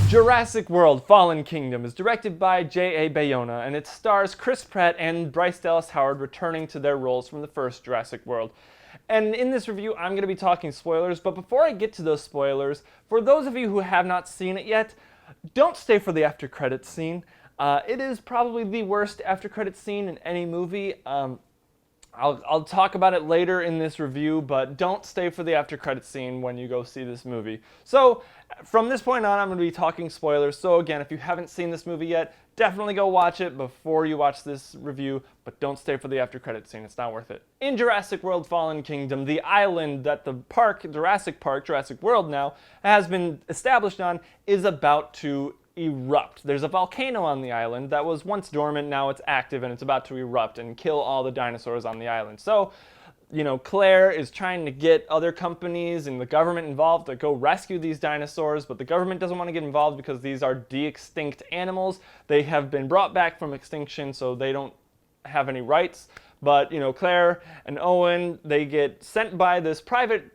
Jurassic World Fallen Kingdom is directed by J.A. Bayona, and it stars Chris Pratt and Bryce Dallas Howard returning to their roles from the first Jurassic World. And in this review, I'm going to be talking spoilers, but before I get to those spoilers, for those of you who have not seen it yet, don't stay for the after credits scene. It is probably the worst after credits scene in any movie. I'll talk about it later in this review, but don't stay for the after credits scene when you go see this movie. So, from this point on, I'm going to be talking spoilers. So again, if you haven't seen this movie yet, definitely go watch it before you watch this review, but don't stay for the after credits scene. It's not worth it. In Jurassic World Fallen Kingdom, the island that the park, Jurassic World now, has been established on is about to erupt. There's a volcano on the island that was once dormant, now it's active and it's about to erupt and kill all the dinosaurs on the island. So, Claire is trying to get other companies and the government involved to go rescue these dinosaurs, but the government doesn't want to get involved because these are de-extinct animals. They have been brought back from extinction, so they don't have any rights. But, Claire and Owen, they get sent by this private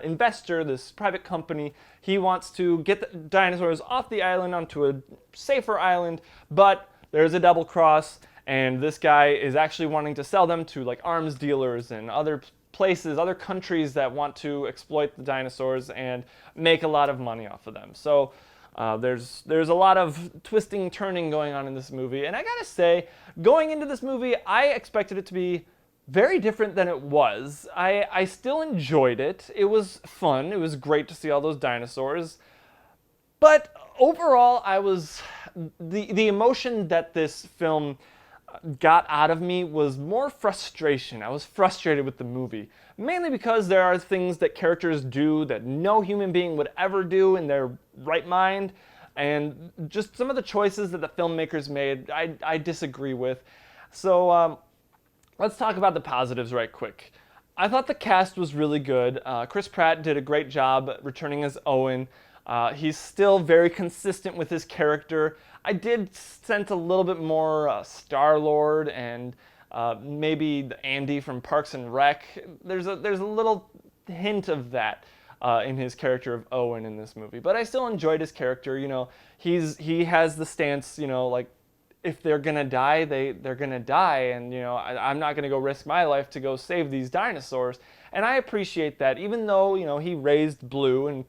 investor, this private company. He wants to get the dinosaurs off the island onto a safer island, but there's a double cross, and this guy is actually wanting to sell them to like arms dealers and other places, other countries that want to exploit the dinosaurs and make a lot of money off of them. So there's a lot of twisting, turning going on in this movie, and I gotta say, going into this movie, I expected it to be very different than it was. I still enjoyed it. It was fun. It was great to see all those dinosaurs. But overall, the emotion that this film got out of me was more frustration. I was frustrated with the movie, mainly because there are things that characters do that no human being would ever do in their right mind, and just some of the choices that the filmmakers made, I disagree with. So, let's talk about the positives right quick. I thought the cast was really good. Chris Pratt did a great job returning as Owen. He's still very consistent with his character. I did sense a little bit more Star-Lord and maybe Andy from Parks and Rec. There's a little hint of that in his character of Owen in this movie. But I still enjoyed his character. He has the stance, like, if they're gonna die, they're gonna die, and I'm not gonna go risk my life to go save these dinosaurs. And I appreciate that, even though he raised Blue and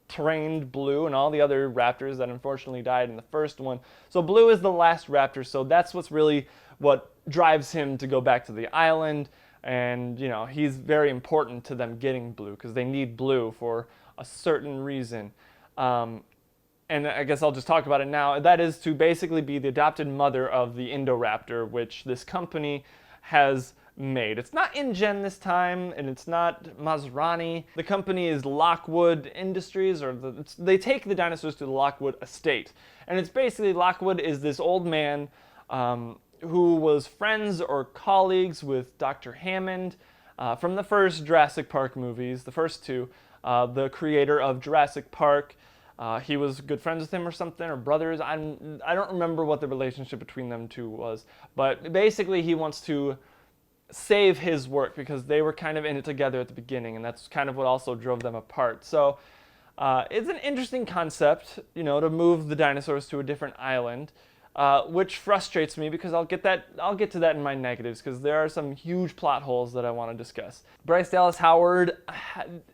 trained Blue and all the other raptors that unfortunately died in the first one. So Blue is the last raptor, so that's what drives him to go back to the island, and he's very important to them getting Blue because they need Blue for a certain reason. And I guess I'll just talk about it now. That is to basically be the adopted mother of the Indoraptor, which this company has made. It's not InGen this time, and it's not Masrani. The company is Lockwood Industries, or they take the dinosaurs to the Lockwood estate. And it's basically, Lockwood is this old man who was friends or colleagues with Dr. Hammond from the first Jurassic Park movies, the first two, the creator of Jurassic Park. He was good friends with him or something, or brothers. I don't remember what the relationship between them two was. But basically he wants to save his work because they were kind of in it together at the beginning, and that's kind of what also drove them apart. So it's an interesting concept, to move the dinosaurs to a different island, which frustrates me because I'll get to that in my negatives because there are some huge plot holes that I want to discuss. Bryce Dallas Howard,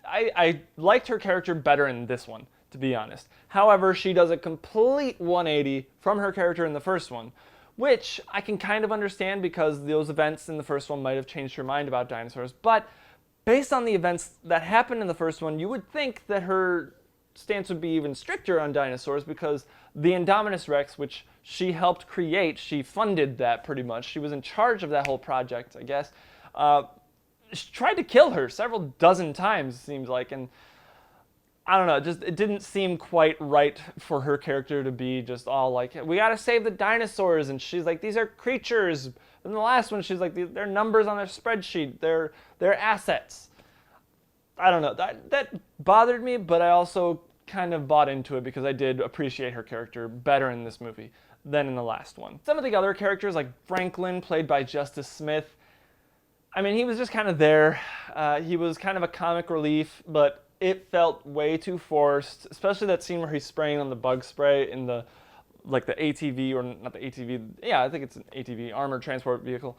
I liked her character better in this one, to be honest. However, she does a complete 180 from her character in the first one, which I can kind of understand because those events in the first one might have changed her mind about dinosaurs. But based on the events that happened in the first one, you would think that her stance would be even stricter on dinosaurs because the Indominus Rex, which she helped create, she funded that pretty much. She was in charge of that whole project, I guess. She tried to kill her several dozen times, it seems like, and I don't know, it didn't seem quite right for her character to be just all like, we gotta save the dinosaurs, and she's like, these are creatures. In the last one, she's like, they're numbers on their spreadsheet, they're assets. I don't know, that bothered me, but I also kind of bought into it because I did appreciate her character better in this movie. than in the last one. Some of the other characters, like Franklin, played by Justice Smith, I mean, he was just kind of there. He was kind of a comic relief, but it felt way too forced, especially that scene where he's spraying on the bug spray in the ATV, or not the ATV, yeah, I think it's an ATV, armored transport vehicle.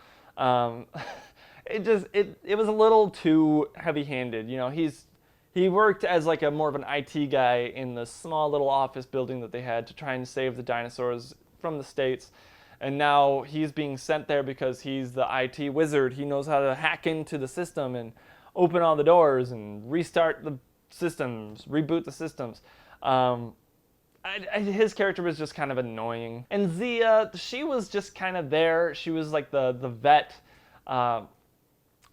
It was a little too heavy-handed. You know, he worked as like a more of an IT guy in the small little office building that they had to try and save the dinosaurs from the States. And now he's being sent there because he's the IT wizard. He knows how to hack into the system and open all the doors and restart the systems, reboot the systems. His character was just kind of annoying. And Zia, she was just kind of there. She was like the vet. I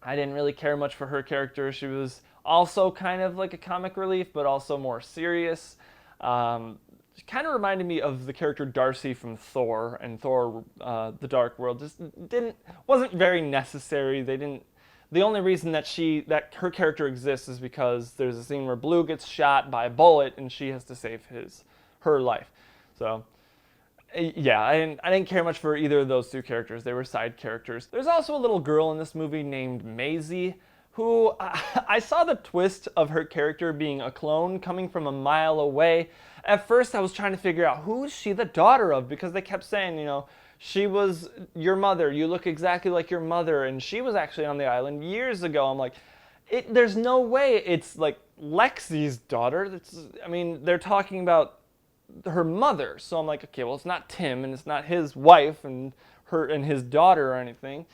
didn't really care much for her character. She was also kind of like a comic relief, but also more serious. She kind of reminded me of the character Darcy from Thor and Thor: The Dark World. Just wasn't very necessary. The only reason that her character exists is because there's a scene where Blue gets shot by a bullet and she has to save her life. So yeah, I didn't care much for either of those two characters. They were side characters. There's also a little girl in this movie named Maisie, who I saw the twist of her character being a clone coming from a mile away. At first I was trying to figure out, who is she the daughter of? Because they kept saying, you know, she was your mother, you look exactly like your mother, and she was actually on the island years ago. I'm like, there's no way it's like Lexi's daughter. I mean, they're talking about her mother, so I'm like, okay, well, it's not Tim, and it's not his wife and his daughter or anything.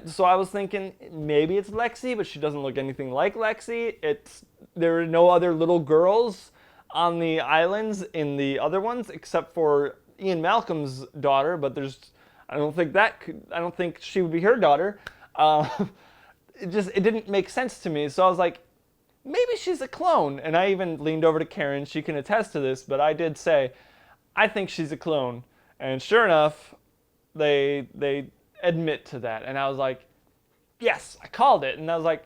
So I was thinking maybe it's Lexi, but she doesn't look anything like Lexi. There are no other little girls on the islands in the other ones except for Ian Malcolm's daughter, but I don't think she would be her daughter. It didn't make sense to me. So I was like, maybe she's a clone. And I even leaned over to Karen. She can attest to this, but I did say, I think she's a clone. And sure enough, they admit to that. And I was like, yes, I called it. And I was like,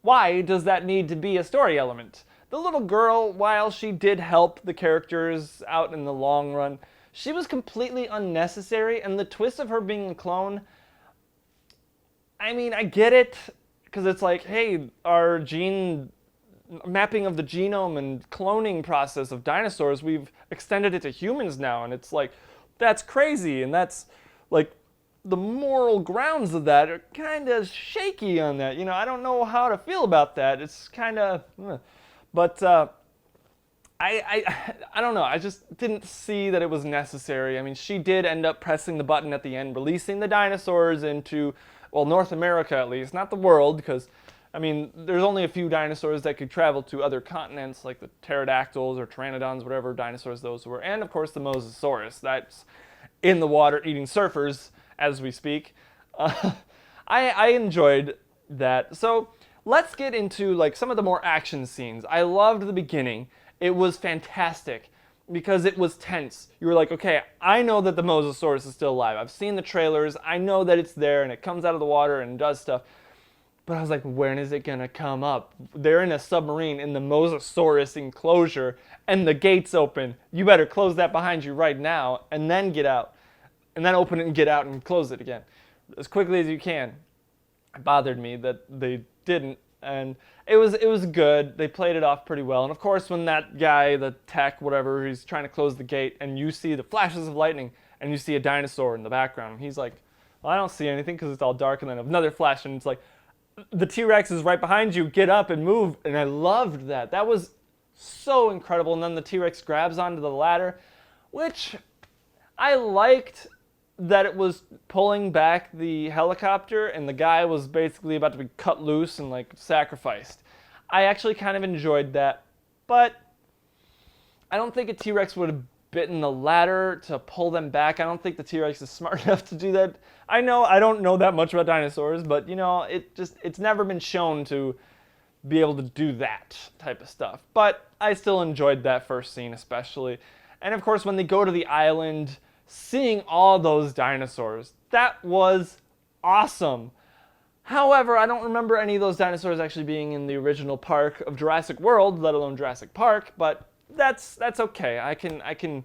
why does that need to be a story element? The little girl, while she did help the characters out in the long run, she was completely unnecessary. And the twist of her being a clone, I mean, I get it, because it's like, hey, our gene mapping of the genome and cloning process of dinosaurs, we've extended it to humans now. And it's like, that's crazy. And that's like, the moral grounds of that are kind of shaky on that. You know, I don't know how to feel about that. It's kind of, but I don't know. I just didn't see that it was necessary. I mean, she did end up pressing the button at the end, releasing the dinosaurs into, well, North America at least, not the world, because, I mean, there's only a few dinosaurs that could travel to other continents, like the pterodactyls or pteranodons, whatever dinosaurs those were, and of course the Mosasaurus. That's in the water eating surfers as we speak. I enjoyed that. So let's get into like some of the more action scenes. I loved the beginning. It was fantastic because it was tense. You were like, okay, I know that the Mosasaurus is still alive. I've seen the trailers. I know that it's there and it comes out of the water and does stuff. But I was like, when is it gonna come up? They're in a submarine in the Mosasaurus enclosure and the gate's open. You better close that behind you right now and then get out. And then open it and get out and close it again as quickly as you can. It bothered me that they didn't, and it was good. They played it off pretty well. And of course, when that guy, the tech, whatever, he's trying to close the gate, and you see the flashes of lightning, and you see a dinosaur in the background, he's like, well, I don't see anything because it's all dark. And then another flash, and it's like, the T-Rex is right behind you. Get up and move. And I loved that. That was so incredible. And then the T-Rex grabs onto the ladder, which I liked. That it was pulling back the helicopter and the guy was basically about to be cut loose and like sacrificed. I actually kind of enjoyed that, but I don't think a T-Rex would have bitten the ladder to pull them back. I don't think the T-Rex is smart enough to do that. I know I don't know that much about dinosaurs, but you know, it's never been shown to be able to do that type of stuff. But I still enjoyed that first scene especially. And of course, when they go to the island, seeing all those dinosaurs, that was awesome. However, I don't remember any of those dinosaurs actually being in the original park of Jurassic World, let alone Jurassic Park, but that's okay. I can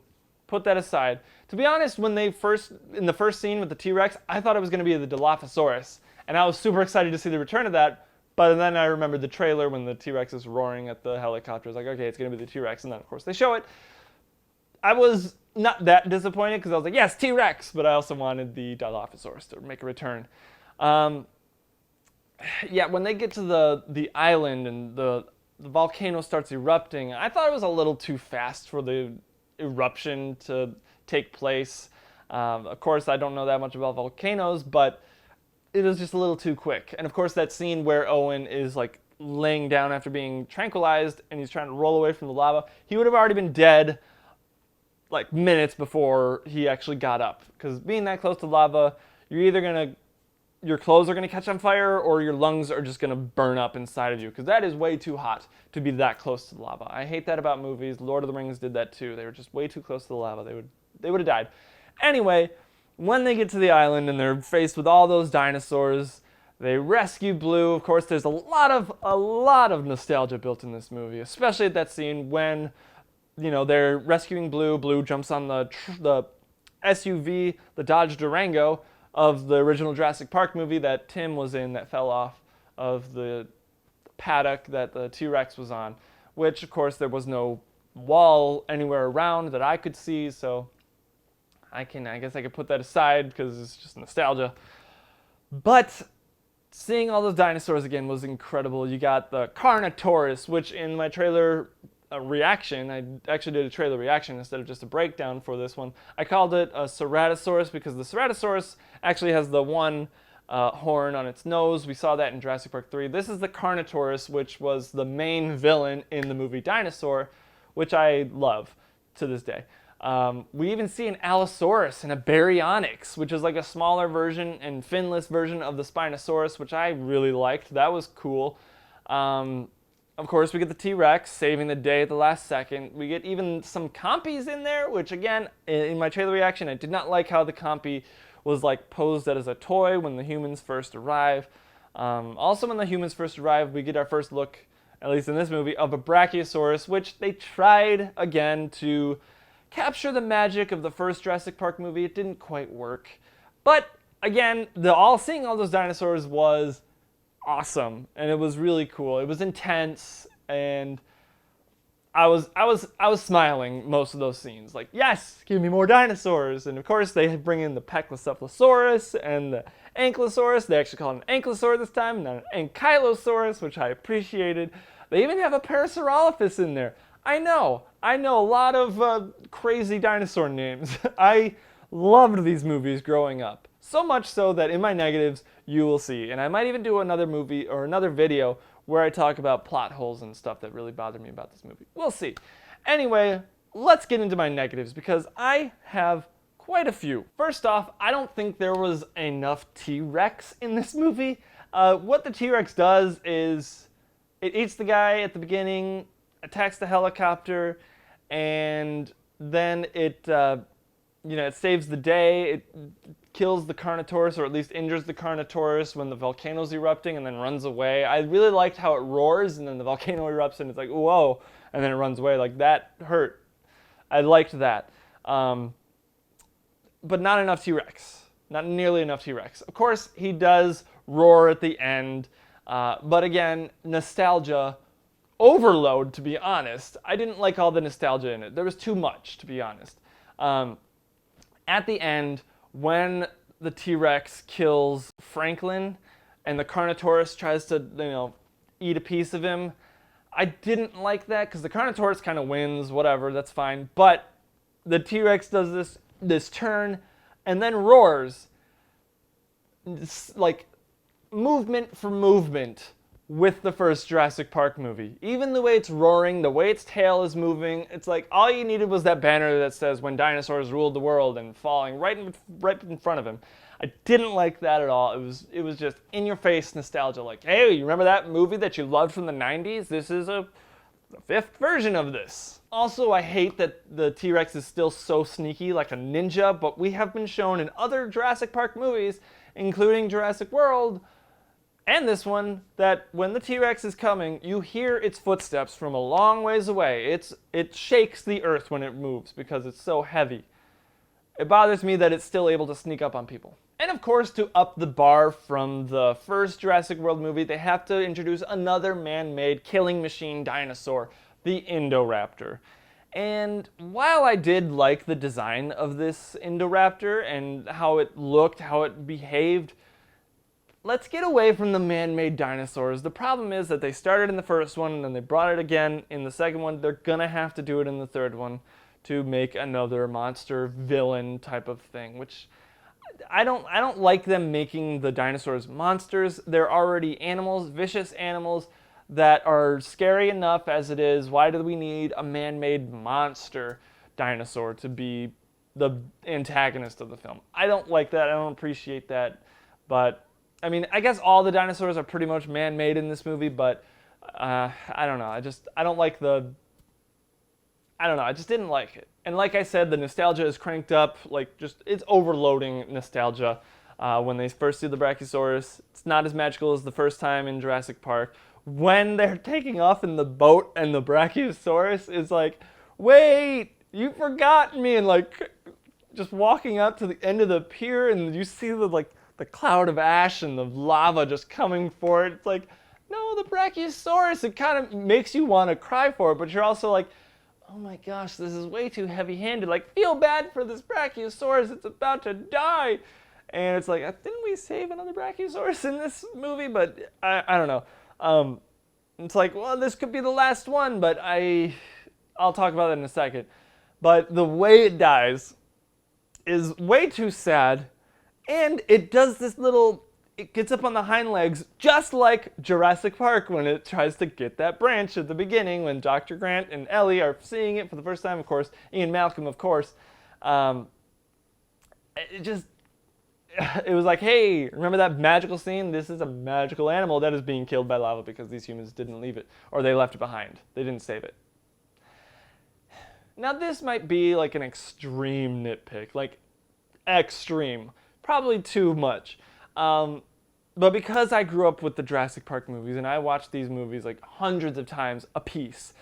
put that aside. To be honest, when in the first scene with the T-Rex, I thought it was going to be the Dilophosaurus, and I was super excited to see the return of that. But then I remembered the trailer when the T-Rex is roaring at the helicopter. I was like, okay, it's going to be the T-Rex, and then of course they show it. I was not that disappointed because I was like, yes, T-Rex, but I also wanted the Dilophosaurus to make a return. Yeah, when they get to the island and the volcano starts erupting, I thought it was a little too fast for the eruption to take place. Of course, I don't know that much about volcanoes, but it was just a little too quick. And of course, that scene where Owen is like laying down after being tranquilized and he's trying to roll away from the lava, he would have already been dead like minutes before he actually got up. Because being that close to lava, your clothes are gonna catch on fire, or your lungs are just gonna burn up inside of you, because that is way too hot to be that close to the lava. I hate that about movies. Lord of the Rings did that too. They were just way too close to the lava. They would have died. Anyway, when they get to the island and they're faced with all those dinosaurs, they rescue Blue. Of course, there's a lot of nostalgia built in this movie, especially at that scene when, you know, they're rescuing Blue. Blue jumps on the SUV, the Dodge Durango of the original Jurassic Park movie that Tim was in, that fell off of the paddock that the T-Rex was on, which of course there was no wall anywhere around that I could see, so I guess I could put that aside because it's just nostalgia. But seeing all those dinosaurs again was incredible. You got the Carnotaurus, which in my trailer reaction, I actually did a trailer reaction instead of just a breakdown for this one. I called it a Ceratosaurus because the Ceratosaurus actually has the one horn on its nose. We saw that in Jurassic Park 3. This is the Carnotaurus, which was the main villain in the movie Dinosaur, which I love to this day. We even see an Allosaurus and a Baryonyx, which is like a smaller version and finless version of the Spinosaurus, which I really liked. That was cool. Of course, we get the T-Rex saving the day at the last second. We get even some Compies in there, which again, in my trailer reaction, I did not like how the Compy was like posed as a toy when the humans first arrive. Also, when the humans first arrive, we get our first look, at least in this movie, of a Brachiosaurus, which they tried again to capture the magic of the first Jurassic Park movie. It didn't quite work. But again, seeing all those dinosaurs was awesome, and it was really cool. It was intense, and I was smiling most of those scenes. Like, yes, give me more dinosaurs. And of course, they bring in the Peclocephalosaurus and the Ankylosaurus. They actually call it an Ankylosaur this time, not an Ankylosaurus, which I appreciated. They even have a Parasaurolophus in there. I know a lot of crazy dinosaur names. I loved these movies growing up. So much so that in my negatives, you will see. And I might even do another movie or another video where I talk about plot holes and stuff that really bothered me about this movie. We'll see. Anyway, let's get into my negatives because I have quite a few. First off, I don't think there was enough T-Rex in this movie. What the T-Rex does is it eats the guy at the beginning, attacks the helicopter, and then it saves the day. It kills the Carnotaurus, or at least injures the Carnotaurus when the volcano's erupting, and then runs away. I really liked how it roars, and then the volcano erupts, and it's like, whoa, and then it runs away. Like, that hurt. I liked that. But not enough T-Rex. Not nearly enough T-Rex. Of course, he does roar at the end, but again, nostalgia overload, to be honest. I didn't like all the nostalgia in it. There was too much, to be honest. At the end, when the T-Rex kills Franklin and the Carnotaurus tries to, eat a piece of him, I didn't like that because the Carnotaurus kind of wins, whatever, that's fine. But the T-Rex does this turn and then roars, like movement for movement with the first Jurassic Park movie. Even the way it's roaring, the way its tail is moving, it's like all you needed was that banner that says "When dinosaurs ruled the world" and falling right in front of him. I didn't like that at all. It was just in your face nostalgia. Like, hey, you remember that movie that you loved from the 90s? This is the fifth version of this. Also, I hate that the T-Rex is still so sneaky, like a ninja, but we have been shown in other Jurassic Park movies, including Jurassic World, And this one, that when the T-Rex is coming, you hear its footsteps from a long ways away. It shakes the earth when it moves because it's so heavy. It bothers me that it's still able to sneak up on people. And of course, to up the bar from the first Jurassic World movie, they have to introduce another man-made killing machine dinosaur, the Indoraptor. And while I did like the design of this Indoraptor and how it looked, how it behaved, let's get away from the man-made dinosaurs. The problem is that they started in the first one and then they brought it again in the second one. They're gonna have to do it in the third one to make another monster villain type of thing, which I don't like them making the dinosaurs monsters. They're already animals, vicious animals that are scary enough as it is. Why do we need a man-made monster dinosaur to be the antagonist of the film? I don't like that. I don't appreciate that. But I mean, I guess all the dinosaurs are pretty much man-made in this movie, but I don't know. I just didn't like it. And like I said, the nostalgia is cranked up. It's overloading nostalgia. When they first see the Brachiosaurus, it's not as magical as the first time in Jurassic Park. When they're taking off in the boat and the Brachiosaurus is like, wait, you forgot me, and just walking out to the end of the pier, and you see the cloud of ash and the lava just coming for it. It's like, no, the Brachiosaurus. It kind of makes you want to cry for it, but you're also like, oh my gosh, this is way too heavy-handed. Feel bad for this Brachiosaurus. It's about to die. And it's like, didn't we save another Brachiosaurus in this movie? But I don't know. It's like, well, this could be the last one, but I'll talk about that in a second. But the way it dies is way too sad. And it does it gets up on the hind legs, just like Jurassic Park when it tries to get that branch at the beginning when Dr. Grant and Ellie are seeing it for the first time, of course. Ian Malcolm, of course. It was like, hey, remember that magical scene? This is a magical animal that is being killed by lava because these humans didn't leave it, or they left it behind. They didn't save it. Now, this might be an extreme nitpick, extreme. Probably too much. But because I grew up with the Jurassic Park movies, and I watched these movies hundreds of times a piece,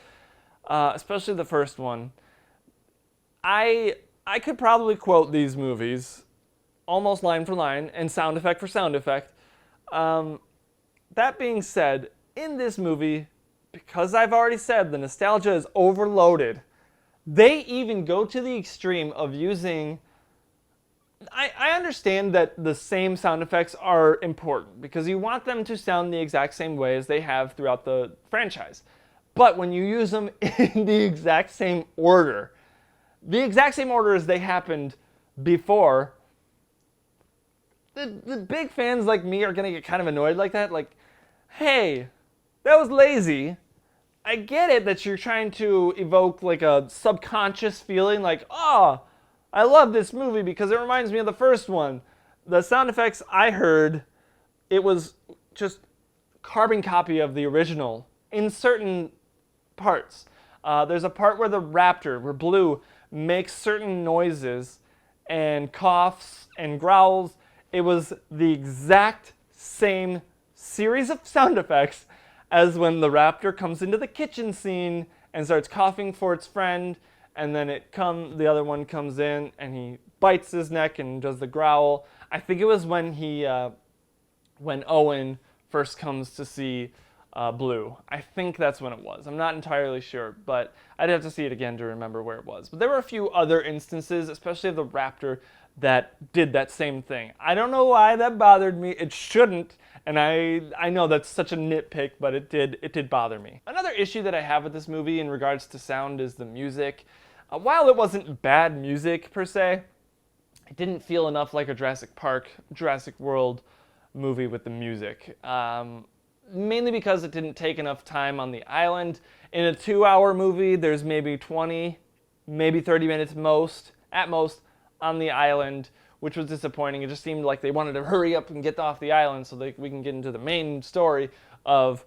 especially the first one, I could probably quote these movies almost line for line and sound effect for sound effect. That being said, in this movie, because I've already said the nostalgia is overloaded, they even go to the extreme of using... I understand that the same sound effects are important because you want them to sound the exact same way as they have throughout the franchise. But when you use them in the exact same order as they happened before, the big fans like me are going to get kind of annoyed like that. Hey, that was lazy. I get it that you're trying to evoke a subconscious feeling I love this movie because it reminds me of the first one. The sound effects I heard, it was just carbon copy of the original in certain parts. There's a part where the raptor, where Blue, makes certain noises and coughs and growls. It was the exact same series of sound effects as when the raptor comes into the kitchen scene and starts coughing for its friend. And then the other one comes in and he bites his neck and does the growl. I think it was when when Owen first comes to see Blue. I think that's when it was. I'm not entirely sure, but I'd have to see it again to remember where it was. But there were a few other instances, especially of the raptor, that did that same thing. I don't know why that bothered me. It shouldn't. And I know that's such a nitpick, but it did bother me. Another issue that I have with this movie in regards to sound is the music. While it wasn't bad music per se, it didn't feel enough like a Jurassic Park, Jurassic World movie with the music. Mainly because it didn't take enough time on the island. In a 2-hour movie, there's maybe 20, maybe 30 minutes at most, on the island, which was disappointing. It just seemed like they wanted to hurry up and get off the island so we can get into the main story of,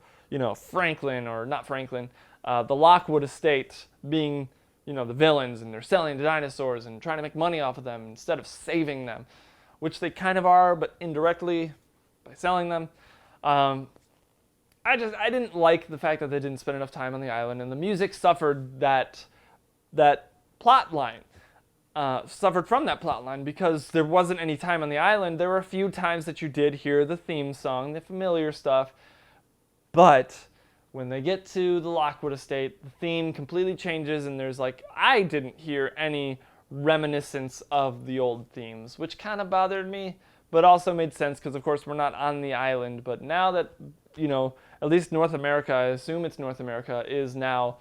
Franklin, or not Franklin, the Lockwood estate being, the villains, and they're selling the dinosaurs and trying to make money off of them instead of saving them, which they kind of are, but indirectly by selling them. Um, I didn't like the fact that they didn't spend enough time on the island, and the music suffered that plot line. Suffered from that plot line because there wasn't any time on the island. There were a few times that you did hear the theme song, the familiar stuff, but when they get to the Lockwood estate, the theme completely changes, and there's I didn't hear any reminiscence of the old themes, which kind of bothered me, but also made sense because, of course, we're not on the island. But now that, at least North America, I assume it's North America, is now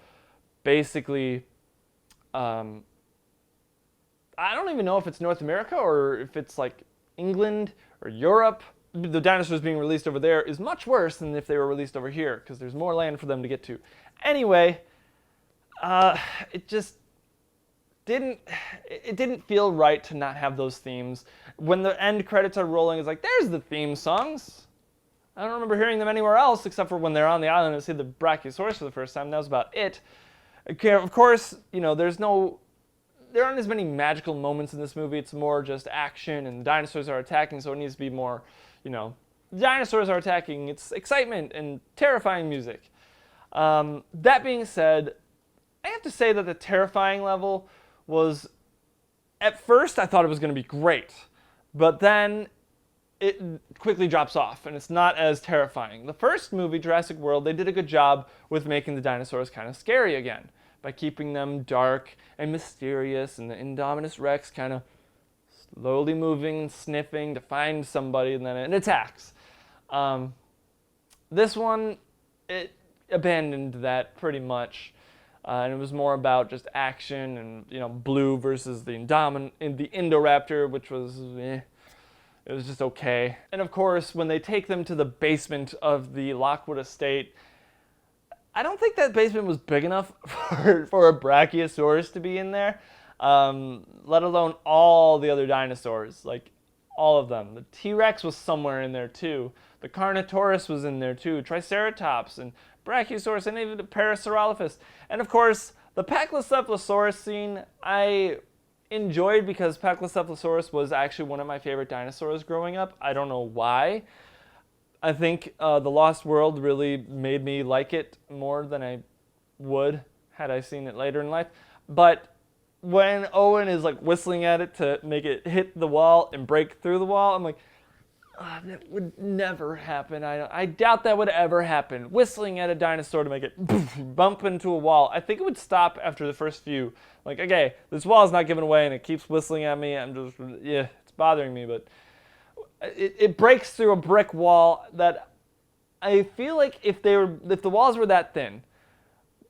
basically, I don't even know if it's North America or if it's England or Europe. The dinosaurs being released over there is much worse than if they were released over here because there's more land for them to get to. Anyway, it just didn't feel right to not have those themes. When the end credits are rolling, it's there's the theme songs. I don't remember hearing them anywhere else except for when they're on the island and see the Brachiosaurus for the first time. That was about it. Okay, of course, there aren't as many magical moments in this movie. It's more just action and the dinosaurs are attacking, so it needs to be more, dinosaurs are attacking. It's excitement and terrifying music. That being said, I have to say that the terrifying level was, at first I thought it was going to be great, but then it quickly drops off and it's not as terrifying. The first movie, Jurassic World, they did a good job with making the dinosaurs kind of scary again, by keeping them dark and mysterious, and the Indominus Rex kind of slowly moving and sniffing to find somebody, and then it attacks. This one, it abandoned that pretty much, and it was more about just action and Blue versus the Indoraptor, which was it was just okay. And of course, when they take them to the basement of the Lockwood estate, I don't think that basement was big enough for a Brachiosaurus to be in there, let alone all the other dinosaurs, all of them. The T-Rex was somewhere in there too. The Carnotaurus was in there too, Triceratops and Brachiosaurus and even the Parasaurolophus. And of course, the Pachycephalosaurus scene I enjoyed because Pachycephalosaurus was actually one of my favorite dinosaurs growing up. I don't know why. I think The Lost World really made me like it more than I would had I seen it later in life. But when Owen is whistling at it to make it hit the wall and break through the wall, I'm that would never happen. I doubt that would ever happen. Whistling at a dinosaur to make it bump into a wall. I think it would stop after the first few. Okay, this wall is not giving away and it keeps whistling at me. I'm just, it's bothering me, but it breaks through a brick wall that I feel if the walls were that thin,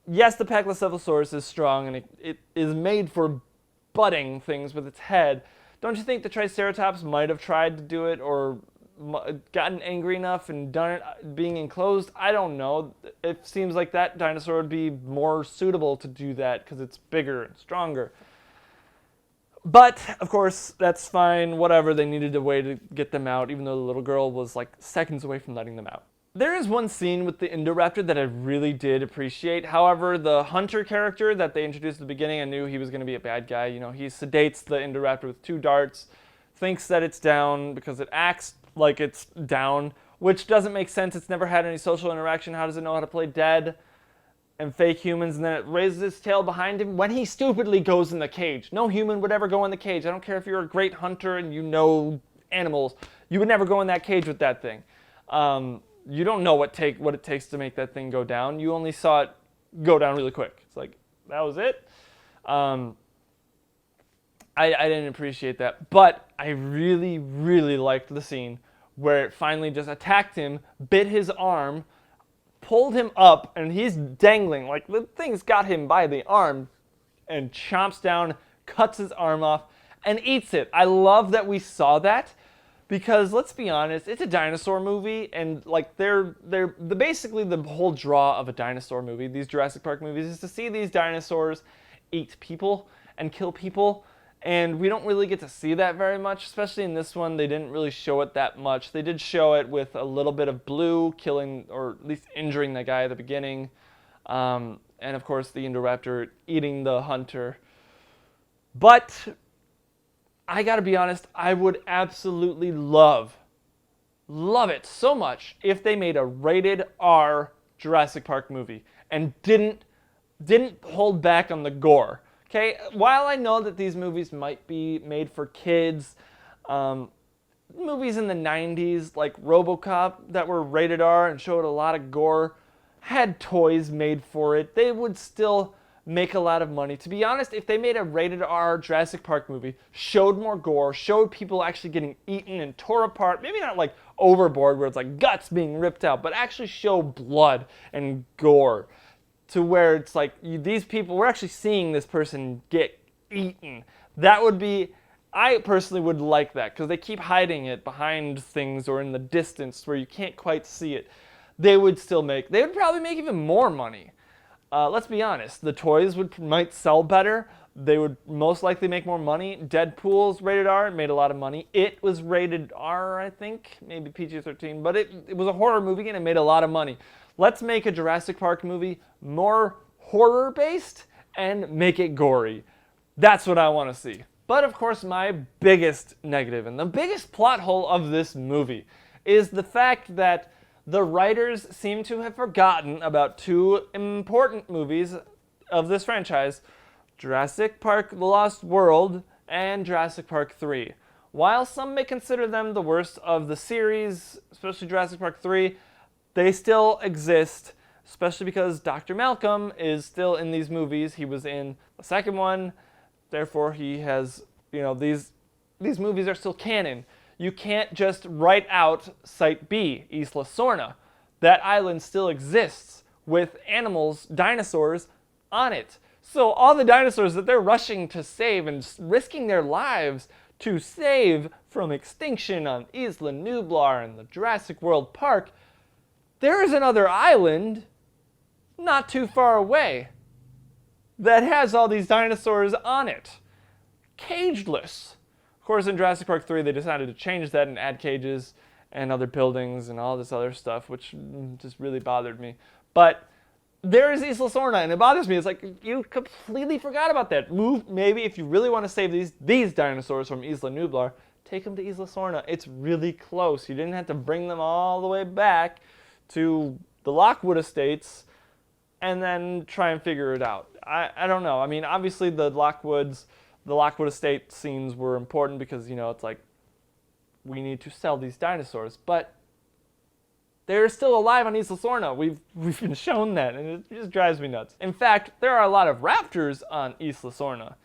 yes, the Pachycephalosaurus is strong and it is made for butting things with its head. Don't you think the Triceratops might have tried to do it or gotten angry enough and done it being enclosed? I don't know. It seems like that dinosaur would be more suitable to do that because it's bigger and stronger. But, of course, that's fine, whatever. They needed a way to get them out, even though the little girl was seconds away from letting them out. There is one scene with the Indoraptor that I really did appreciate. However, the hunter character that they introduced at the beginning, I knew he was going to be a bad guy. He sedates the Indoraptor with 2 darts, thinks that it's down because it acts like it's down, which doesn't make sense. It's never had any social interaction. How does it know how to play dead and fake humans? And then it raises its tail behind him when he stupidly goes in the cage. No human would ever go in the cage. I don't care if you're a great hunter and you know animals. You would never go in that cage with that thing. You don't know what it takes to make that thing go down. You only saw it go down really quick. It's that was it. I didn't appreciate that. But I really, really liked the scene where it finally just attacked him, bit his arm, pulled him up, and he's dangling. The thing's got him by the arm and chomps down, cuts his arm off, and eats it. I love that we saw that because, let's be honest, it's a dinosaur movie, and basically the whole draw of a dinosaur movie, these Jurassic Park movies, is to see these dinosaurs eat people and kill people. And we don't really get to see that very much, especially in this one. They didn't really show it that much. They did show it with a little bit of Blue killing, or at least injuring the guy at the beginning. And of course, the Indoraptor eating the hunter. But I gotta be honest, I would absolutely love love it so much if they made a rated R Jurassic Park movie and didn't hold back on the gore. Okay, while I know that these movies might be made for kids, movies in the 90s like RoboCop that were rated R and showed a lot of gore had toys made for it. They would still make a lot of money. To be honest, if they made a rated R Jurassic Park movie, showed more gore, showed people actually getting eaten and tore apart, maybe not like overboard where it's like guts being ripped out, but actually show blood and gore to where it's like these people, we're actually seeing this person get eaten. That would be, I personally would like that because they keep hiding it behind things or in the distance where you can't quite see it. They would probably make even more money. Let's be honest, the toys might sell better. They would most likely make more money. Deadpool's rated R, it made a lot of money. It was rated R, I think, maybe PG-13, but it was a horror movie and it made a lot of money. Let's make a Jurassic Park movie more horror-based and make it gory. That's what I want to see. But of course, my biggest negative and the biggest plot hole of this movie is the fact that the writers seem to have forgotten about two important movies of this franchise, Jurassic Park: The Lost World and Jurassic Park 3. While some may consider them the worst of the series, especially Jurassic Park 3, they still exist, especially because Dr. Malcolm is still in these movies. He was in the second one, therefore he has, these movies are still canon. You can't just write out Site B, Isla Sorna. That island still exists with animals, dinosaurs, on it. So all the dinosaurs that they're rushing to save and risking their lives to save from extinction on Isla Nublar and the Jurassic World Park, there is another island not too far away that has all these dinosaurs on it, cageless. Of course, in Jurassic Park 3, they decided to change that and add cages and other buildings and all this other stuff, which just really bothered me. But there is Isla Sorna, and it bothers me. It's like, you completely forgot about that. Maybe if you really want to save these dinosaurs from Isla Nublar, take them to Isla Sorna. It's really close. You didn't have to bring them all the way back to the Lockwood Estates and then try and figure it out. I don't know. I mean, obviously the Lockwood Estate scenes were important because, it's like, we need to sell these dinosaurs. But they're still alive on Isla Sorna. We've been shown that, and it just drives me nuts. In fact, there are a lot of raptors on Isla Sorna.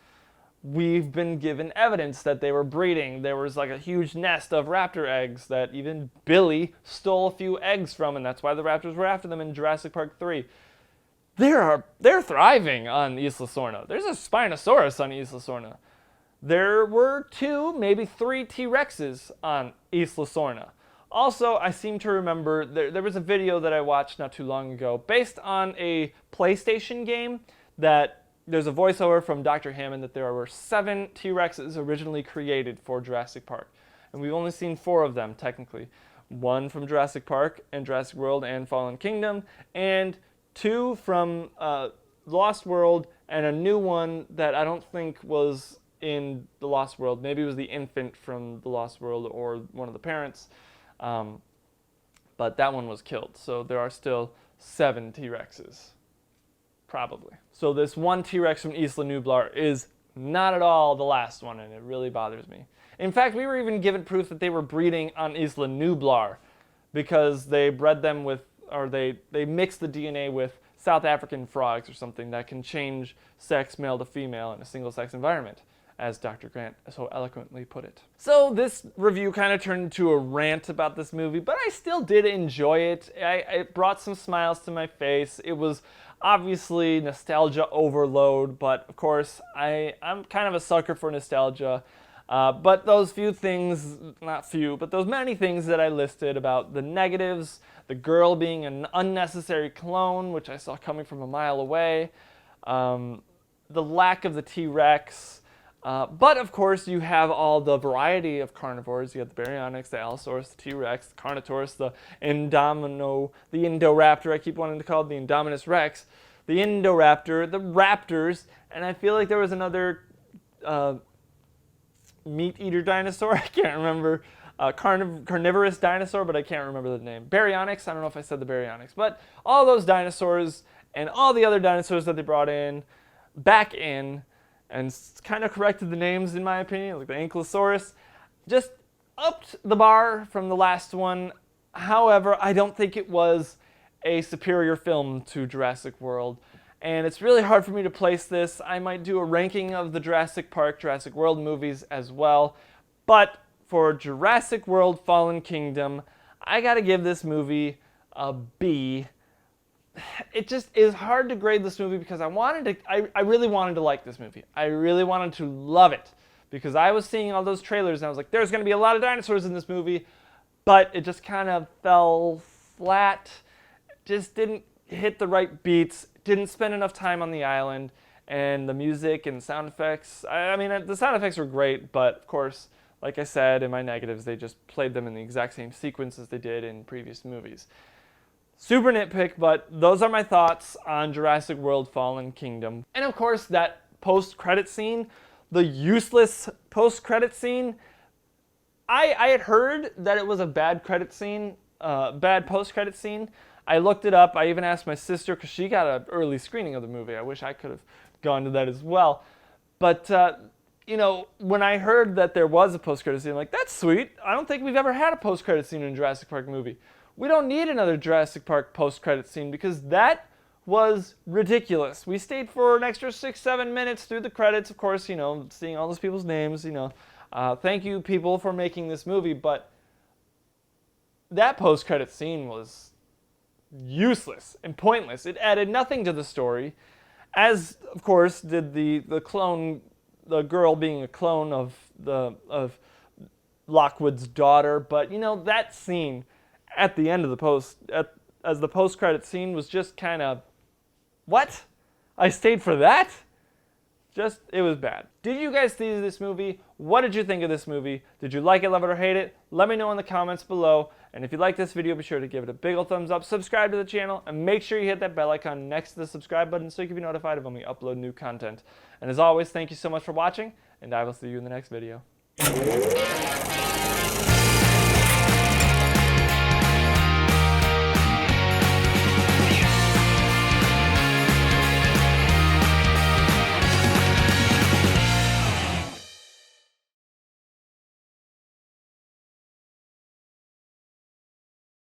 We've been given evidence that they were breeding. There was like a huge nest of raptor eggs that even Billy stole a few eggs from, and that's why the raptors were after them in Jurassic Park 3. They're thriving on Isla Sorna. There's a Spinosaurus on Isla Sorna. There were 2, maybe 3 T-Rexes on Isla Sorna. Also, I seem to remember there was a video that I watched not too long ago based on a PlayStation game that there's a voiceover from Dr. Hammond that there were 7 T-Rexes originally created for Jurassic Park. And we've only seen 4 of them, technically. 1 from Jurassic Park and Jurassic World and Fallen Kingdom, and 2 from Lost World, and a new one that I don't think was in the Lost World. Maybe it was the infant from the Lost World or one of the parents. But that one was killed. So there are still 7 T-Rexes. Probably. So this one T-Rex from Isla Nublar is not at all the last one, and it really bothers me. In fact, we were even given proof that they were breeding on Isla Nublar because they bred them with, or they mixed the DNA with South African frogs or something that can change sex male to female in a single-sex environment, as Dr. Grant so eloquently put it. So this review kind of turned into a rant about this movie, but I still did enjoy it. It brought some smiles to my face. It was obviously nostalgia overload, but of course I'm kind of a sucker for nostalgia. But those few things, not few, but those many things that I listed about the negatives, the girl being an unnecessary clone, which I saw coming from a mile away, the lack of the T-Rex, but of course you have all the variety of carnivores. You have the Baryonyx, the Allosaurus, the T-Rex, the Carnotaurus, the Indoraptor, I keep wanting to call it the Indominus Rex, the Indoraptor, the Raptors, and I feel like there was another meat-eater dinosaur, I can't remember, carnivorous dinosaur, but I can't remember the name. Baryonyx, I don't know if I said the Baryonyx, but all those dinosaurs and all the other dinosaurs that they brought in, back in, and kind of corrected the names in my opinion, like the Ankylosaurus, just upped the bar from the last one. However, I don't think it was a superior film to Jurassic World, and it's really hard for me to place this. I might do a ranking of the Jurassic Park, Jurassic World movies as well, but for Jurassic World Fallen Kingdom, I gotta give this movie a B. It just is hard to grade this movie because I really wanted to like this movie. I really wanted to love it because I was seeing all those trailers and I was like, there's gonna be a lot of dinosaurs in this movie, but it just kind of fell flat, just didn't hit the right beats, didn't spend enough time on the island, and the music and sound effects, I mean, the sound effects were great, but of course, like I said in my negatives, they just played them in the exact same sequence as they did in previous movies. Super nitpick, but those are my thoughts on Jurassic World Fallen Kingdom. And of course, that post-credit scene, the useless post-credit scene, I had heard that it was a bad credit scene, bad post-credit scene. I looked it up. I even asked my sister because she got an early screening of the movie. I wish I could have gone to that as well. But you know, when I heard that there was a post-credit scene, I'm like, that's sweet. I don't think we've ever had a post-credit scene in a Jurassic Park movie. We don't need another Jurassic Park post-credit scene because that was ridiculous. We stayed for an extra 6-7 minutes through the credits, of course, you know, seeing all those people's names, you know. Thank you, people, for making this movie, but that post-credit scene was useless and pointless. It added nothing to the story, as, of course, did the clone, the girl being a clone of Lockwood's daughter. But, you know, that scene at the end of as the post-credit scene was just kind of, what? I stayed for that? Just, it was bad. Did you guys see this movie? What did you think of this movie? Did you like it, love it, or hate it? Let me know in the comments below. And if you like this video, be sure to give it a big ol' thumbs up, subscribe to the channel, and make sure you hit that bell icon next to the subscribe button so you can be notified of when we upload new content. And as always, thank you so much for watching, and I will see you in the next video.